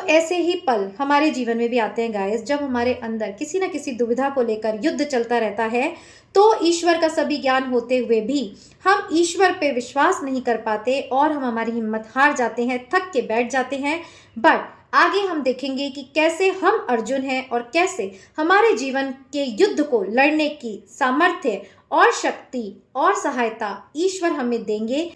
ऐसे ही पल हमारे जीवन में भी आते हैं गाइस, जब हमारे अंदर किसी न किसी दुविधा को लेकर युद्ध चलता रहता है। तो ईश्वर का सभी ज्ञान होते हुए भी हम ईश्वर पे विश्वास नहीं कर पाते और हम हमारी हिम्मत हार जाते हैं, थक के बैठ जाते हैं। बट आगे हम देखेंगे कि कैसे हम अर्जुन हैं और कैसे हमारे जीवन के युद्ध को लड़ने की सामर्थ्य और शक्ति और सहायता ईश्वर हमें देंगे।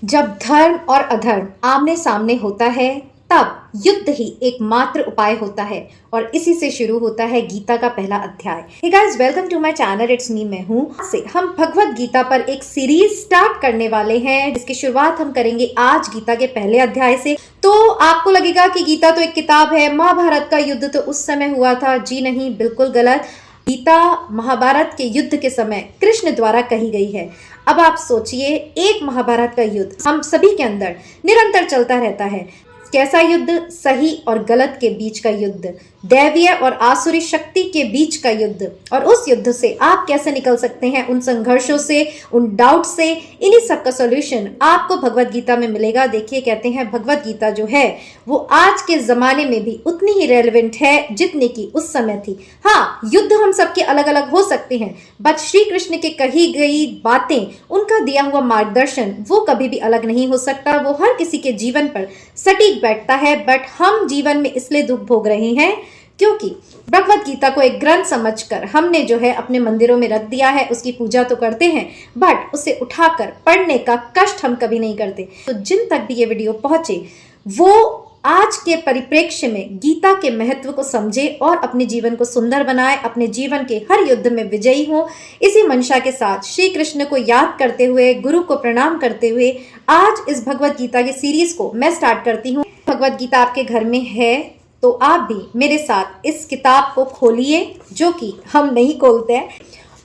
जब धर्म और अधर्म आमने सामने होता है तब युद्ध ही एकमात्र उपाय होता है और इसी से शुरू होता है गीता का पहला अध्याय। Hey guys, welcome to my channel, it's me, मैं हूँ। से हम भगवत गीता पर एक सीरीज स्टार्ट करने वाले हैं जिसकी शुरुआत हम करेंगे आज गीता के पहले अध्याय से। तो आपको लगेगा कि गीता तो एक किताब है, महाभारत का युद्ध तो उस समय हुआ था। जी नहीं, बिल्कुल गलत। गीता महाभारत के युद्ध के समय कृष्ण द्वारा कही गई है। अब आप सोचिए, एक महाभारत का युद्ध हम सभी के अंदर निरंतर चलता रहता है। कैसा युद्ध? सही और गलत के बीच का युद्ध, दैवीय और आसुरी शक्ति के बीच का युद्ध। और उस युद्ध से आप कैसे निकल सकते हैं, उन संघर्षों से, उन डाउट से, इन्हीं सब का सॉल्यूशन आपको भगवत गीता में मिलेगा। देखिए, कहते हैं भगवत गीता जो है वो आज के जमाने में भी उतनी ही रेलेवेंट है जितनी की उस समय थी। हाँ, युद्ध हम सबके अलग अलग हो सकते हैं, बट श्री कृष्ण के कही गई बातें, उनका दिया हुआ मार्गदर्शन वो कभी भी अलग नहीं हो सकता। वो हर किसी के जीवन पर सटीक बैठता है। बट हम जीवन में इसलिए दुख भोग रहे हैं क्योंकि भगवत गीता को एक ग्रंथ समझकर हमने जो है अपने मंदिरों में रख दिया है। उसकी पूजा तो करते हैं बट उसे उठाकर पढ़ने का कष्ट हम कभी नहीं करते। तो जिन तक भी ये वीडियो पहुंचे वो आज के परिप्रेक्ष्य में गीता के महत्व को समझे और अपने जीवन को सुंदर बनाए, अपने जीवन के हर युद्ध में विजयी हो। इसी मंशा के साथ श्री कृष्ण को याद करते हुए, गुरु को प्रणाम करते हुए आज इस भगवत गीता की सीरीज को मैं स्टार्ट करती हूँ। भगवत गीता आपके घर में है तो आप भी मेरे साथ इस किताब को खोलिए, जो कि हम नहीं खोलते हैं।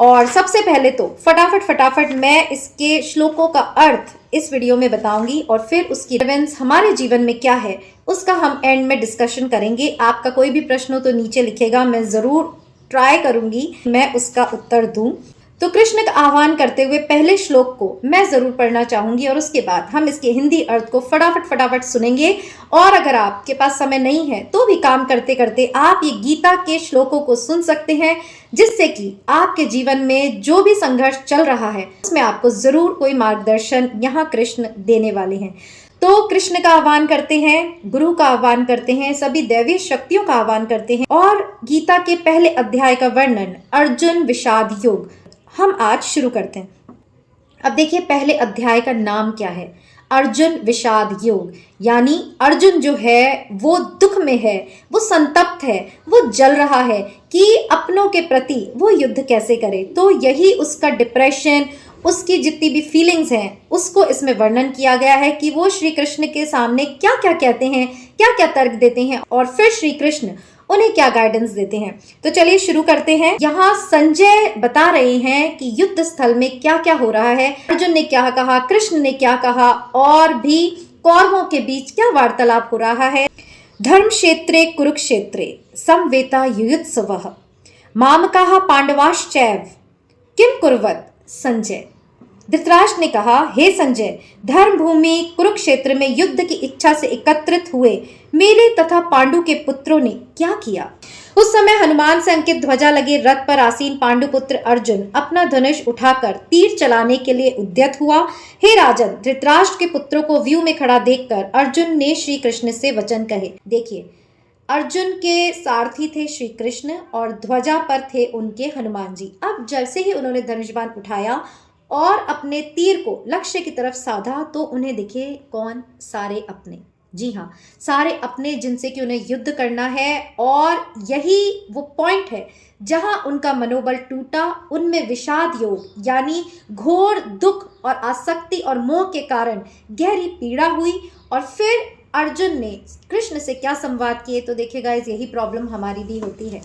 और सबसे पहले तो फटाफट मैं इसके श्लोकों का अर्थ इस वीडियो में बताऊंगी और फिर उसकी रेलेवेंस हमारे जीवन में क्या है उसका हम एंड में डिस्कशन करेंगे। आपका कोई भी प्रश्न हो तो नीचे लिखेगा, मैं जरूर ट्राई करूंगी मैं उसका उत्तर दूं। तो कृष्ण का आह्वान करते हुए पहले श्लोक को मैं जरूर पढ़ना चाहूंगी और उसके बाद हम इसके हिंदी अर्थ को फटाफट सुनेंगे। और अगर आपके पास समय नहीं है तो भी काम करते करते आप ये गीता के श्लोकों को सुन सकते हैं, जिससे कि आपके जीवन में जो भी संघर्ष चल रहा है उसमें आपको जरूर कोई मार्गदर्शन यहाँ कृष्ण देने वाले हैं। तो कृष्ण का आह्वान करते हैं, गुरु का आह्वान करते हैं, सभी दैवीय शक्तियों का आह्वान करते हैं और गीता के पहले अध्याय का वर्णन अर्जुन विषाद योग हम आज शुरू करते हैं। अब देखिए, पहले अध्याय का नाम क्या है? अर्जुन विषाद योग। यानी अर्जुन जो है वो दुख में है, वो संतप्त है, वो जल रहा है कि अपनों के प्रति वो युद्ध कैसे करे। तो यही उसका डिप्रेशन, उसकी जितनी भी फीलिंग्स हैं उसको इसमें वर्णन किया गया है कि वो श्री कृष्ण के सामने क्या क्या कहते हैं, क्या क्या तर्क देते हैं और फिर श्री कृष्ण उन्हें क्या गाइडेंस देते हैं। तो चलिए शुरू करते हैं। यहाँ संजय बता रहे हैं कि युद्ध स्थल में क्या क्या हो रहा है, अर्जुन ने क्या कहा, कृष्ण ने क्या कहा और भी कौरवों के बीच क्या वार्तालाप हो रहा है। धर्म क्षेत्रे कुरुक्षेत्रे समवेता युयुत्सवः मामकाः पांडवाश्चैव किम कुर्वत संजय। धृतराष्ट्र ने कहा, हे संजय, धर्म भूमि कुरुक्षेत्र में युद्ध की इच्छा से एकत्रित हुए मेरे तथा पांडु के पुत्रों ने क्या किया। उस समय हनुमान से अंकित ध्वजा लगे रथ पर आसीन पांडुपुत्र अर्जुन अपना धनुष उठाकर तीर चलाने के लिए उद्यत हुआ। हे राजन, धृतराष्ट्र के पुत्रों को व्यू में खड़ा देखकर अर्जुन ने श्री कृष्ण से वचन कहे। देखिए, अर्जुन के सारथी थे श्री कृष्ण और ध्वजा पर थे उनके हनुमान जी। अब जैसे ही उन्होंने धनुष बाण उठाया और अपने तीर को लक्ष्य की तरफ साधा तो उन्हें दिखे कौन? सारे अपने। जी हाँ, सारे अपने जिनसे कि उन्हें युद्ध करना है। और यही वो पॉइंट है जहां उनका मनोबल टूटा। उनमें विषाद योग यानी घोर दुख और आसक्ति और मोह के कारण गहरी पीड़ा हुई। और फिर अर्जुन ने कृष्ण से क्या संवाद किए। तो देखिए गाइस, यही प्रॉब्लम हमारी भी होती है।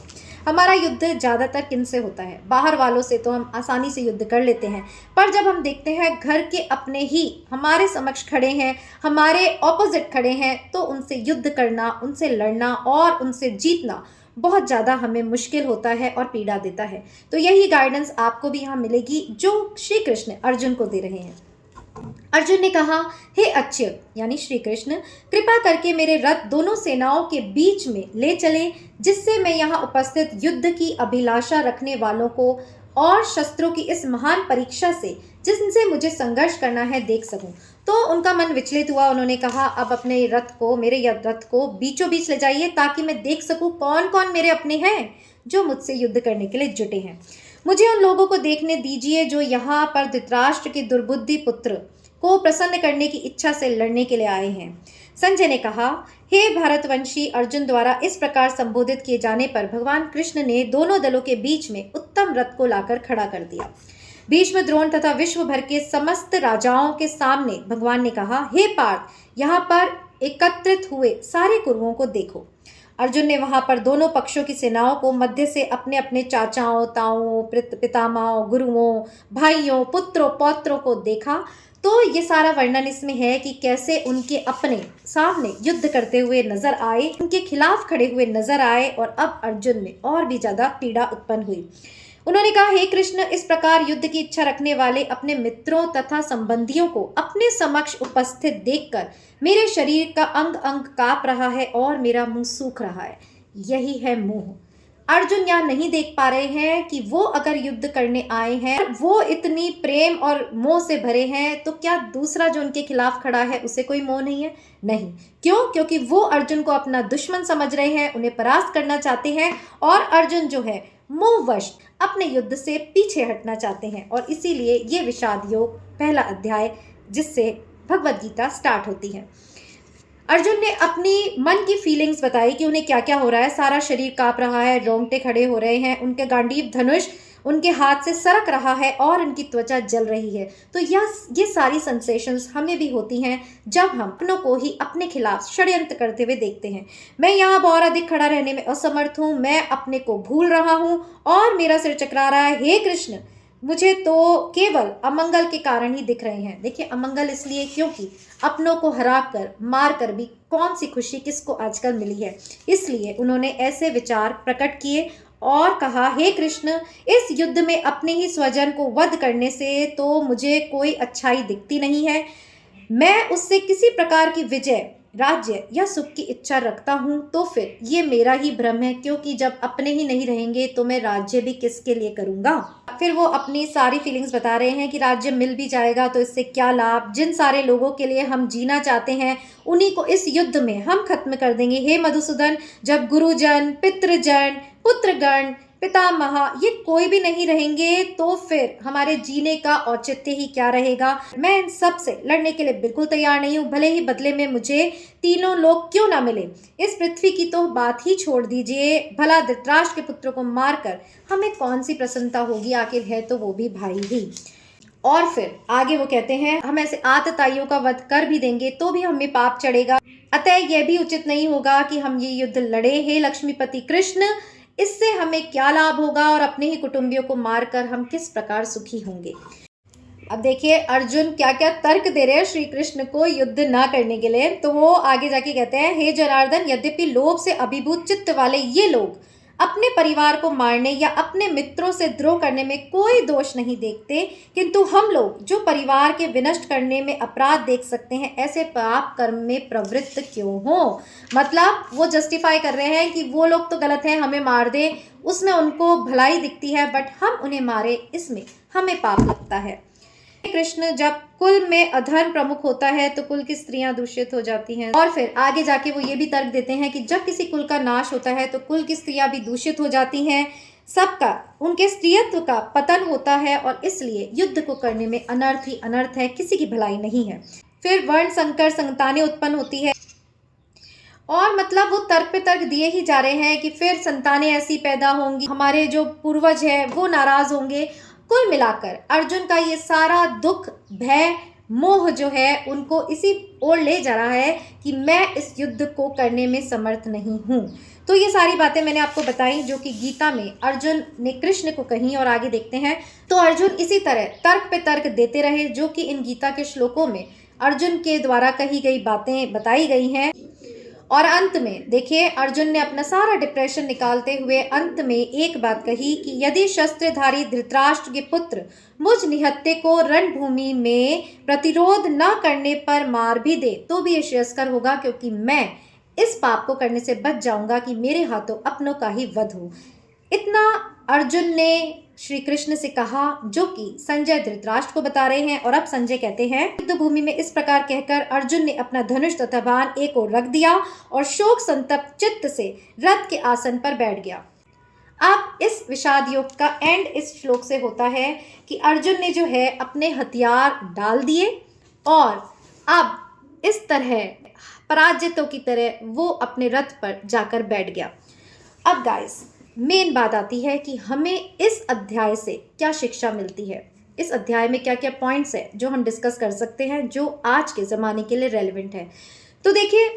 हमारा युद्ध ज़्यादातर किनसे होता है? बाहर वालों से तो हम आसानी से युद्ध कर लेते हैं, पर जब हम देखते हैं घर के अपने ही हमारे समक्ष खड़े हैं, हमारे ऑपोजिट खड़े हैं, तो उनसे युद्ध करना, उनसे लड़ना और उनसे जीतना बहुत ज़्यादा हमें मुश्किल होता है और पीड़ा देता है। तो यही गाइडेंस आपको भी यहाँ मिलेगी जो श्री कृष्ण अर्जुन को दे रहे हैं। अर्जुन ने कहा, हे अच्युत यानी श्री कृष्ण, कृपा करके मेरे रथ दोनों सेनाओं के बीच में ले चले, जिससे मैं यहाँ उपस्थित युद्ध की अभिलाषा रखने वालों को और शस्त्रों की इस महान परीक्षा से जिनसे मुझे संघर्ष करना है देख सकूं। तो उनका मन विचलित हुआ। उन्होंने कहा, अब अपने रथ को, मेरे रथ को बीचों बीच ले जाइए ताकि मैं देख सकूं कौन कौन मेरे अपने हैं जो मुझसे युद्ध करने के लिए जुटे हैं। मुझे उन लोगों को देखने दीजिए जो यहाँ पर धृतराष्ट्र के दुर्बुद्धि पुत्र को प्रसन्न करने की इच्छा से लड़ने के लिए आए हैं। संजय ने कहा, हे भारतवंशी, अर्जुन द्वारा इस प्रकार संबोधित किए जाने पर भगवान कृष्ण ने दोनों दलों के बीच में उत्तम रथ को लाकर खड़ा कर दिया। भीष्म, द्रोण तथा विश्व भर के समस्त राजाओं के सामने भगवान ने कहा, हे पार्थ, यहाँ पर एकत्रित हुए सारे कुरुओं को देखो। अर्जुन ने वहां पर दोनों पक्षों की सेनाओं को मध्य से अपने अपने चाचाओं, ताओं, पितामहों, गुरुओं, भाइयों, पुत्रों, पौत्रों को देखा। तो ये सारा वर्णन इसमें है कि कैसे उनके अपने सामने युद्ध करते हुए नजर आए, उनके खिलाफ खड़े हुए नजर आए और अब अर्जुन में और भी ज्यादा पीड़ा उत्पन्न हुई। उन्होंने कहा, हे कृष्ण, इस प्रकार युद्ध की इच्छा रखने वाले अपने मित्रों तथा संबंधियों को अपने समक्ष उपस्थित देखकर मेरे शरीर का अंग अंग कांप रहा है और मेरा मुंह सूख रहा है। यही है मोह। अर्जुन यहाँ नहीं देख पा रहे हैं कि वो अगर युद्ध करने आए हैं, वो इतनी प्रेम और मोह से भरे हैं, तो क्या दूसरा जो उनके खिलाफ खड़ा है उसे कोई मोह नहीं है? नहीं। क्यों? क्योंकि वो अर्जुन को अपना दुश्मन समझ रहे हैं, उन्हें परास्त करना चाहते हैं और अर्जुन जो है मोहवश अपने युद्ध से पीछे हटना चाहते हैं। और इसीलिए ये विषाद योग पहला अध्याय जिससे भगवद गीता स्टार्ट होती है। अर्जुन ने अपनी मन की फीलिंग्स बताई कि उन्हें क्या क्या हो रहा है। सारा शरीर कांप रहा है, रोंगटे खड़े हो रहे हैं, उनके गांडीव धनुष उनके हाथ से सरक रहा है और उनकी त्वचा जल रही है। तो ये सारी सेंसेशंस हमें भी होती हैं जब हम अपनों को ही अपने खिलाफ षड्यंत्र करते हुए देखते हैं। मैं यहाँ और अधिक खड़ा रहने में असमर्थ हूँ, मैं अपने को भूल रहा हूँ और मेरा सिर चकरा रहा है। हे कृष्ण, मुझे तो केवल अमंगल के कारण ही दिख रहे हैं। देखिए, अमंगल इसलिए क्योंकि अपनों को हरा कर, मार कर भी कौन सी खुशी किसको आजकल मिली है। इसलिए उन्होंने ऐसे विचार प्रकट किए और कहा, हे कृष्ण, इस युद्ध में अपने ही स्वजन को वध करने से तो मुझे कोई अच्छाई दिखती नहीं है। मैं उससे किसी प्रकार की विजय, राज्य या सुख की इच्छा रखता हूँ तो फिर ये मेरा ही भ्रम है, क्योंकि जब अपने ही नहीं रहेंगे तो मैं राज्य भी किसके लिए करूँगा। फिर वो अपनी सारी फीलिंग्स बता रहे हैं कि राज्य मिल भी जाएगा तो इससे क्या लाभ, जिन सारे लोगों के लिए हम जीना चाहते हैं उन्हीं को इस युद्ध में हम खत्म कर देंगे। हे मधुसूदन, जब गुरुजन, पितृजन, पुत्रगण, पितामह ये कोई भी नहीं रहेंगे तो फिर हमारे जीने का औचित्य ही क्या रहेगा। मैं इन सब से लड़ने के लिए बिल्कुल तैयार नहीं हूँ, भले ही बदले में मुझे तीनों लोग क्यों ना मिले। इस पृथ्वी की तो बात ही छोड़ दीजिए, भला धृतराष्ट्र के पुत्रों को मारकर हमें कौन सी प्रसन्नता होगी, आखिर है तो वो भी भाई ही। और फिर आगे वो कहते हैं, हम ऐसे आतताइयों का वध कर भी देंगे तो भी हमें पाप चढ़ेगा, अतः यह भी उचित नहीं होगा कि हम ये युद्ध लड़े। हे लक्ष्मीपति कृष्ण, इससे हमें क्या लाभ होगा और अपने ही कुटुंबियों को मारकर हम किस प्रकार सुखी होंगे। अब देखिए अर्जुन क्या क्या तर्क दे रहे हैं श्री कृष्ण को युद्ध ना करने के लिए। तो वो आगे जाके कहते हैं, हे जनार्दन, यद्यपि लोभ से अभिभूत चित्त वाले ये लोग अपने परिवार को मारने या अपने मित्रों से द्रोह करने में कोई दोष नहीं देखते, किंतु हम लोग जो परिवार के विनष्ट करने में अपराध देख सकते हैं, ऐसे पाप कर्म में प्रवृत्त क्यों हो। मतलब वो जस्टिफाई कर रहे हैं कि वो लोग तो गलत हैं, हमें मार दे, उसमें उनको भलाई दिखती है, बट हम उन्हें मारे इसमें हमें पाप लगता है। कृष्ण, जब कुल में अधर्म प्रमुख होता है तो कुल की स्त्रियां दूषित हो जाती हैं। और फिर आगे जाके वो ये भी तर्क देते हैं कि जब किसी कुल का नाश होता है तो कुल की स्त्रियां भी दूषित हो जाती हैं, सबका उनके स्त्रीत्व का पतन होता है और इसलिए युद्ध को करने में अनर्थ ही अनर्थ है, किसी की भलाई नहीं है। फिर वर्ण संकर संतानें उत्पन्न होती है और मतलब वो तर्क पे तर्क दिए ही जा रहे हैं कि फिर संतानें ऐसी पैदा होंगी, हमारे जो पूर्वज है वो नाराज होंगे। कुल मिलाकर अर्जुन का ये सारा दुख, भय, मोह जो है उनको इसी ओर ले जा रहा है कि मैं इस युद्ध को करने में समर्थ नहीं हूँ। तो ये सारी बातें मैंने आपको बताई जो कि गीता में अर्जुन ने कृष्ण को कही। और आगे देखते हैं तो अर्जुन इसी तरह तर्क पे तर्क देते रहे जो कि इन गीता के श्लोकों में अर्जुन के द्वारा कही गई बातें बताई गई हैं। और अंत में देखिए अर्जुन ने अपना सारा डिप्रेशन निकालते हुए अंत में एक बात कही कि यदि शस्त्रधारी धृतराष्ट्र के पुत्र मुझ निहत्थे को रणभूमि में प्रतिरोध न करने पर मार भी दे तो भी ये श्रेयस्कर होगा, क्योंकि मैं इस पाप को करने से बच जाऊंगा कि मेरे हाथों अपनों का ही वध हो। इतना अर्जुन ने श्री कृष्ण से कहा, जो कि संजय धृतराष्ट्र को बता रहे हैं। और अब संजय कहते हैं, युद्ध भूमि में इस प्रकार कहकर अर्जुन ने अपना धनुष तथा बाण एक ओर रख दिया और शोक संतप्त चित्त से रथ के आसन पर बैठ गया। अब इस विषाद योग का एंड इस श्लोक से होता है कि अर्जुन ने जो है अपने हथियार डाल दिए और अब इस तरह पराजितों की तरह वो अपने रथ पर जाकर बैठ गया। अब गाइस मेन बात आती है कि हमें इस अध्याय से क्या शिक्षा मिलती है। इस अध्याय में क्या क्या पॉइंट्स है जो हम डिस्कस कर सकते हैं, जो आज के ज़माने के लिए रेलेवेंट है। तो देखिए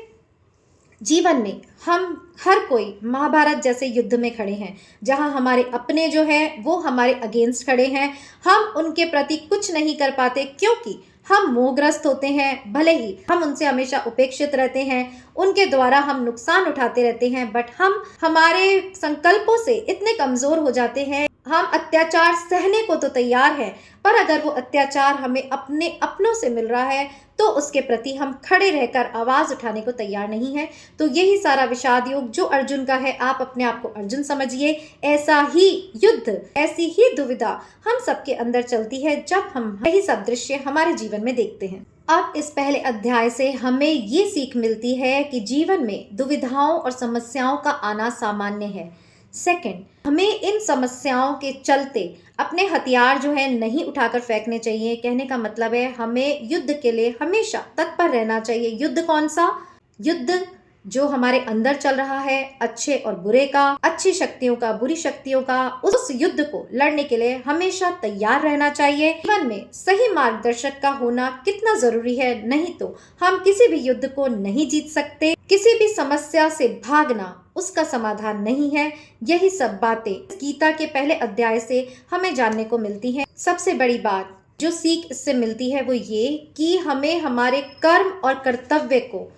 जीवन में हम हर कोई महाभारत जैसे युद्ध में खड़े हैं, जहां हमारे अपने जो है वो हमारे अगेंस्ट खड़े हैं। हम उनके प्रति कुछ नहीं कर पाते क्योंकि हम मोहग्रस्त होते हैं। भले ही हम उनसे हमेशा उपेक्षित रहते हैं, उनके द्वारा हम नुकसान उठाते रहते हैं, बट हम हमारे संकल्पों से इतने कमजोर हो जाते हैं। हम अत्याचार सहने को तो तैयार हैं, पर अगर वो अत्याचार हमें अपने अपनों से मिल रहा है तो उसके प्रति हम खड़े रहकर आवाज उठाने को तैयार नहीं है। तो यही सारा विषाद योग जो अर्जुन का है, आप अपने आप को अर्जुन समझिए। ऐसा ही युद्ध, ऐसी ही दुविधा हम सबके अंदर चलती है जब हम यही सब दृश्य हमारे जीवन में देखते हैं। अब इस पहले अध्याय से हमें ये सीख मिलती है कि जीवन में दुविधाओं और समस्याओं का आना सामान्य है। सेकंड, हमें इन समस्याओं के चलते अपने हथियार जो है नहीं उठाकर फेंकने चाहिए। कहने का मतलब है हमें युद्ध के लिए हमेशा तत्पर रहना चाहिए। युद्ध कौन सा? युद्ध जो हमारे अंदर चल रहा है, अच्छे और बुरे का, अच्छी शक्तियों का, बुरी शक्तियों का, उस युद्ध को लड़ने के लिए हमेशा तैयार रहना चाहिए। जीवन में सही मार्गदर्शक का होना कितना जरूरी है, नहीं तो हम किसी भी युद्ध को नहीं जीत सकते। किसी भी समस्या से भागना उसका समाधान नहीं है। यही सब बातें गीता के पहले अध्याय से हमें जानने को मिलती हैं। सबसे बड़ी बात जो सीख इससे मिलती है वो ये कि हमें हमारे कर्म और कर्तव्य को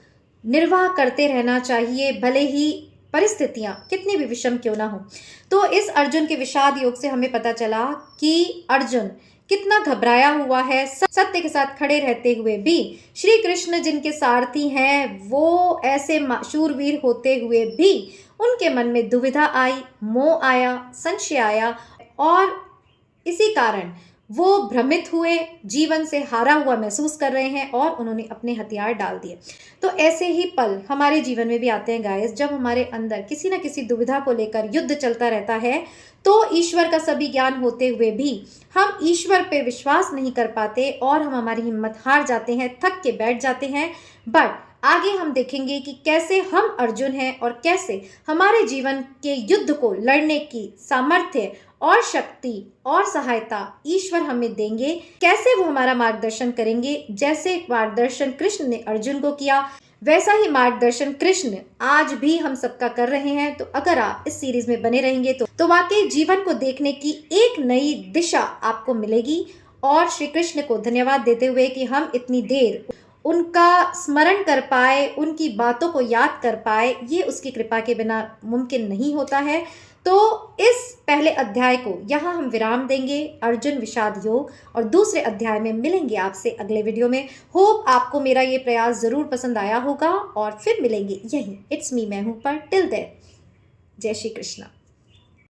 निर्वाह करते रहना चाहिए, भले ही परिस्थितियां कितनी भी विषम क्यों ना हो। तो इस अर्जुन के विषाद योग से हमें पता चला कि अर्जुन कितना घबराया हुआ है। सत्य के साथ खड़े रहते हुए भी श्री कृष्ण जिनके सारथी हैं, वो ऐसे शूरवीर होते हुए भी उनके मन में दुविधा आई, मोह आया, संशय आया और इसी कारण वो भ्रमित हुए, जीवन से हारा हुआ महसूस कर रहे हैं और उन्होंने अपने हथियार डाल दिए। तो ऐसे ही पल हमारे जीवन में भी आते हैं गाइस, जब हमारे अंदर किसी न किसी दुविधा को लेकर युद्ध चलता रहता है। तो ईश्वर का सभी ज्ञान होते हुए भी हम ईश्वर पे विश्वास नहीं कर पाते और हम हमारी हिम्मत हार जाते हैं, थक के बैठ जाते हैं। बट आगे हम देखेंगे कि कैसे हम अर्जुन हैं और कैसे हमारे जीवन के युद्ध को लड़ने की सामर्थ्य और शक्ति और सहायता ईश्वर हमें देंगे। कैसे वो हमारा मार्गदर्शन करेंगे, जैसे मार्गदर्शन कृष्ण ने अर्जुन को किया, वैसा ही मार्गदर्शन कृष्ण आज भी हम सबका कर रहे हैं। तो अगर आप इस सीरीज में बने रहेंगे तो वाकई जीवन को देखने की एक नई दिशा आपको मिलेगी। और श्री कृष्ण को धन्यवाद देते हुए कि हम इतनी देर उनका स्मरण कर पाए, उनकी बातों को याद कर पाए, ये उसकी कृपा के बिना मुमकिन नहीं होता है। तो इस पहले अध्याय को यहाँ हम विराम देंगे, अर्जुन विषाद योग, और दूसरे अध्याय में मिलेंगे आपसे अगले वीडियो में। होप आपको मेरा ये प्रयास जरूर पसंद आया होगा और फिर मिलेंगे यहीं इट्स मी मैं हूँ पर। टिल देन जय श्री कृष्णा।